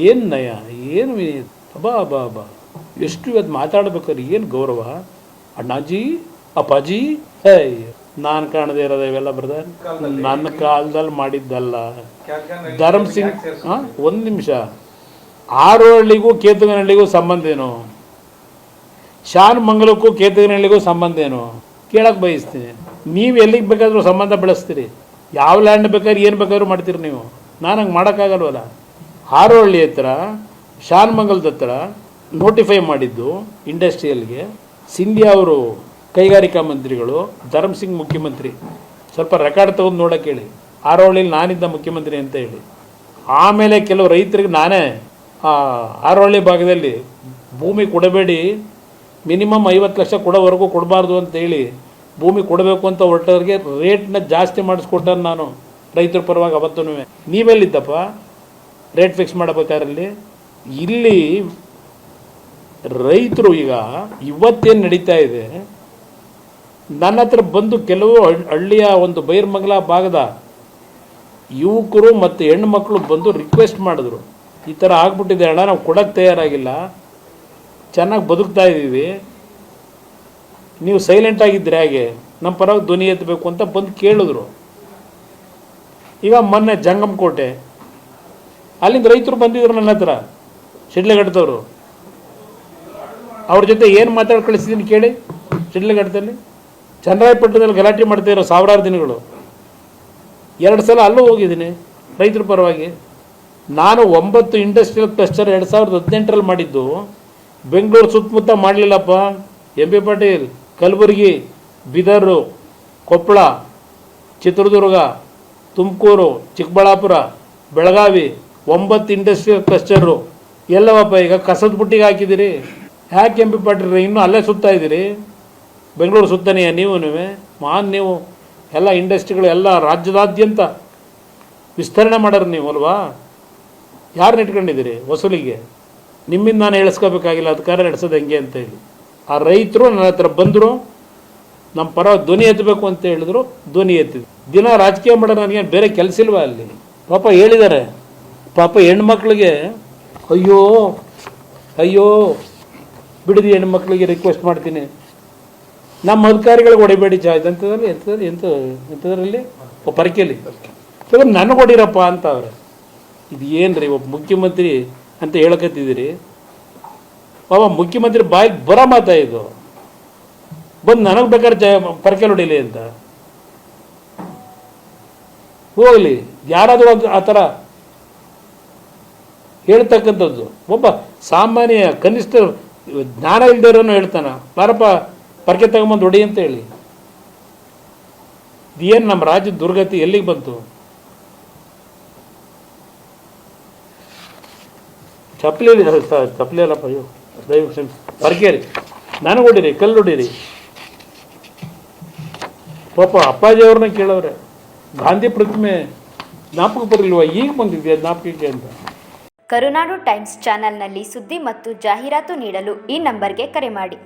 ಏನು ನಯ, ಏನು ಅಬ್ಬಾ ಅಬ್ಬಾ ಅಬ್ಬಾ, ಎಷ್ಟು ಇವತ್ತು ಮಾತಾಡ್ಬೇಕಾದ್ರೆ ಏನು ಗೌರವ. ಅಣ್ಣಾಜಿ, ಅಪ್ಪಾಜಿ, ಹೇ, ನಾನು ಕಾಣದೇ ಇರೋದು ಇವೆಲ್ಲ ಬ್ರದರ್. ನನ್ನ ಕಾಲದಲ್ಲಿ ಮಾಡಿದ್ದಲ್ಲ. ಧರ್ಮ್ ಸಿಂಗ್, ಹಾಂ, ಒಂದು ನಿಮಿಷ. ಆರೋಹಳ್ಳಿಗೂ ಕೇತುಗನಹಳ್ಳಿಗೂ ಸಂಬಂಧ ಏನು? ಶಾನ್ ಮಂಗಲಕ್ಕೂ ಕೇತುಗನಹಳ್ಳಿಗೂ ಸಂಬಂಧ ಏನು ಕೇಳಕ್ಕೆ ಬಯಸ್ತೀನಿ. ನೀವು ಎಲ್ಲಿಗೆ ಬೇಕಾದರೂ ಸಂಬಂಧ ಬೆಳೆಸ್ತೀರಿ, ಯಾವ ಲ್ಯಾಂಡ್ ಬೇಕಾದ್ರೆ ಏನು ಬೇಕಾದ್ರೂ ಮಾಡ್ತೀರಿ ನೀವು. ನಾನು ಹಂಗೆ ಮಾಡೋಕ್ಕಾಗಲ್ವಲ್ಲ. ಆರೋಹಳ್ಳಿ ಹತ್ರ, ಶಾನ್ ಮಂಗಲದ ಹತ್ರ ನೋಟಿಫೈ ಮಾಡಿದ್ದು ಇಂಡಸ್ಟ್ರಿಯಲ್ಗೆ ಸಿಂಧ್ಯಾ ಅವರು ಕೈಗಾರಿಕಾ ಮಂತ್ರಿಗಳು, ಧರ್ಮ್ ಸಿಂಗ್ ಮುಖ್ಯಮಂತ್ರಿ. ಸ್ವಲ್ಪ ರೆಕಾರ್ಡ್ ತೊಗೊಂಡು ನೋಡೋಕೆ ಹೇಳಿ, ಆರೋಹಳ್ಳಿಲಿ ನಾನಿದ್ದ ಮುಖ್ಯಮಂತ್ರಿ ಅಂತ ಹೇಳಿ. ಆಮೇಲೆ ಕೆಲವು ರೈತರಿಗೆ ನಾನೇ ಆರೋಹಳ್ಳಿ ಭಾಗದಲ್ಲಿ ಭೂಮಿ ಕೊಡಬೇಡಿ, ಮಿನಿಮಮ್ 50 ಲಕ್ಷ ಕೊಡೋವರೆಗೂ ಕೊಡಬಾರ್ದು ಅಂತೇಳಿ ಭೂಮಿ ಕೊಡಬೇಕು ಅಂತ ಹೊರಟವ್ರಿಗೆ ರೇಟ್ನ ಜಾಸ್ತಿ ಮಾಡಿಸ್ಕೊಟ್ಟಾರೆ ನಾನು ರೈತರ ಪರವಾಗಿ. ಅವತ್ತೂ ನೀವೆಲ್ಲಿದ್ದಪ್ಪ ರೇಟ್ ಫಿಕ್ಸ್ ಮಾಡಬೇಕಾರಲ್ಲಿ? ಇಲ್ಲಿ ರೈತರು ಈಗ ಇವತ್ತೇನು ನಡೀತಾ ಇದೆ, ನನ್ನ ಹತ್ರ ಬಂದು ಕೆಲವು ಹಳ್ಳಿಯ ಒಂದು ಬೈರ್ಮಂಗಲ ಭಾಗದ ಯುವಕರು ಮತ್ತು ಹೆಣ್ಣುಮಕ್ಕಳು ಬಂದು ರಿಕ್ವೆಸ್ಟ್ ಮಾಡಿದ್ರು, ಈ ಥರ ಆಗ್ಬಿಟ್ಟಿದೆ ಅಣ್ಣ, ನಾವು ಕೊಡೋಕ್ಕೆ ತಯಾರಾಗಿಲ್ಲ, ಚೆನ್ನಾಗಿ ಬದುಕ್ತಾ ಇದ್ದೀವಿ, ನೀವು ಸೈಲೆಂಟ್ ಆಗಿದ್ದರೆ ಹಾಗೆ, ನಮ್ಮ ಪರವಾಗಿ ಧ್ವನಿ ಎತ್ತಬೇಕು ಅಂತ ಬಂದು ಕೇಳಿದ್ರು. ಈಗ ಮೊನ್ನೆ ಜಂಗಮಕೋಟೆ ಅಲ್ಲಿಂದ ರೈತರು ಬಂದಿದ್ರು ನನ್ನ ಹತ್ರ, ಶಿಡ್ಲಘಟ್ಟದವರು. ಅವ್ರ ಜೊತೆ ಏನು ಮಾತಾಡಿ ಕಳಿಸಿದ್ದೀನಿ ಕೇಳಿ. ಶಿಡ್ಲಘಟ್ಟದಲ್ಲಿ ಚನ್ನರಾಯಪಟ್ಟಣದಲ್ಲಿ ಗಲಾಟೆ ಮಾಡ್ತಾಯಿರೋ ಸಾವಿರಾರು ದಿನಗಳು 2 ಸಲ ಅಲ್ಲೂ ಹೋಗಿದ್ದೀನಿ ರೈತರ ಪರವಾಗಿ. ನಾನು 9 ಇಂಡಸ್ಟ್ರಿಯಲ್ ಕ್ಲಸ್ಟರ್ 2018ರಲ್ಲಿ ಮಾಡಿದ್ದು, ಬೆಂಗಳೂರು ಸುತ್ತಮುತ್ತ ಮಾಡಲಿಲ್ಲಪ್ಪ. MP Patil, Kalaburagi, Bidar, Koppal, Chitradurga, Tumakuru, Chikkaballapur, Belagavi 9 industrial cluster ಎಲ್ಲವಪ್ಪ. ಈಗ ಕಸದ ಬುಟ್ಟಿಗೆ ಹಾಕಿದ್ದೀರಿ. ಯಾಕೆ MP ಪಾಟೀಲ್ ಇನ್ನೂ ಅಲ್ಲೇ ಸುತ್ತಾ ಇದ್ದೀರಿ? ಬೆಂಗಳೂರು ಸುತ್ತನೆಯ ನೀವು ಎಲ್ಲ ಇಂಡಸ್ಟ್ರಿಗಳು ಎಲ್ಲ ರಾಜ್ಯದಾದ್ಯಂತ ವಿಸ್ತರಣೆ ಮಾಡೋರು ನೀವು ಅಲ್ವಾ? ಯಾರನ್ನ ಇಟ್ಕೊಂಡಿದ್ದೀರಿ ವಸೂಲಿಗೆ? ನಿಮ್ಮಿಂದ ನಾನು ಹೇಳಿಸ್ಕೋಬೇಕಾಗಿಲ್ಲ ಅಧಿಕಾರ ನಡೆಸೋದು ಹೆಂಗೆ ಅಂತ ಹೇಳಿ. ಆ ರೈತರು ನನ್ನ ಹತ್ರ ಬಂದರು, ನಮ್ಮ ಪರ ಧ್ವನಿ ಎತ್ತಬೇಕು ಅಂತ ಹೇಳಿದ್ರು, ಧ್ವನಿ ಎತ್ತಿದ್ರು. ದಿನ ರಾಜಕೀಯ ಮಾಡೋದು ನನಗೆ ಬೇರೆ ಕೆಲಸ ಇಲ್ವಾ ಅಲ್ಲಿ? ಪಾಪ ಹೇಳಿದ್ದಾರೆ, ಪಾಪ ಹೆಣ್ಮಕ್ಳಿಗೆ ಅಯ್ಯೋ ಅಯ್ಯೋ ಬಿಡಿದಿ, ಹೆಣ್ಮಕ್ಳಿಗೆ ರಿಕ್ವೆಸ್ಟ್ ಮಾಡ್ತೀನಿ, ನಮ್ಮ ಅಧಿಕಾರಿಗಳಿಗೆ ಹೊಡಿಬೇಡಿ ಎಂಥದ್ರಲ್ಲಿ ಪರಕೆಯಲ್ಲಿ ನನಗೆ ಹೊಡಿರಪ್ಪ ಅಂತ ಅವ್ರೆ. ಇದು ಏನು ರೀ, ಒಬ್ಬ ಮುಖ್ಯಮಂತ್ರಿ ಅಂತ ಹೇಳಕತ್ತಿದ್ದೀರಿ? ಪಾಪ ಮುಖ್ಯಮಂತ್ರಿ ಬಾಯಿಗೆ ಬರೋ ಮಾತಾ ಇದು. ಬಂದು ನನಗೆ ಬೇಕಾದ್ರೆ ಪರಕೆ ಹೊಡಿಲಿ ಅಂತ ಹೋಗಲಿ. ಯಾರಾದರೂ ಆ ಥರ ಹೇಳ್ತಕ್ಕಂಥದ್ದು ಒಬ್ಬ ಸಾಮಾನ್ಯ ಕನಿಷ್ಠ ಜ್ಞಾನ ಇಲ್ದಿರೋನು ಹೇಳ್ತಾನೆ, ಬಾರಪ್ಪ ಪರಕೆ ತಗೊಂಬಂದು ಹೊಡಿ ಅಂತ ಹೇಳಿ. ಇದೇನು ನಮ್ಮ ರಾಜ್ಯದ ದುರ್ಗತಿ ಎಲ್ಲಿಗೆ ಬಂತು? ಚಪ್ಪಲಿ ಅಲ್ಲಪ್ಪ, ಅಯ್ಯೋ ದಯವಿಟ್ಟು ಪರಕೆ ರೀ, ನನಗೆ ಹೊಡಿರಿ, ಕಲ್ಲು ಹೊಡಿರಿ. ಪಾಪ ಅಪ್ಪಾಜಿಯವ್ರನ್ನ ಕೇಳವ್ರೆ, ಗಾಂಧಿ ಪ್ರತಿಮೆ ಜ್ಞಾಪಕ ಬರಲಿಲ್ವಾ? ಈಗ ಬಂದಿದೆಯಾ ಜ್ಞಾಪಕಕ್ಕೆ ಅಂತ. ಕರುನಾಡು ಟೈಮ್ಸ್ ಚಾನೆಲ್ನಲ್ಲಿ ಸುದ್ದಿ ಮತ್ತು ಜಾಹೀರಾತು ನೀಡಲು ಈ ನಂಬರ್ಗೆ ಕರೆ ಮಾಡಿ.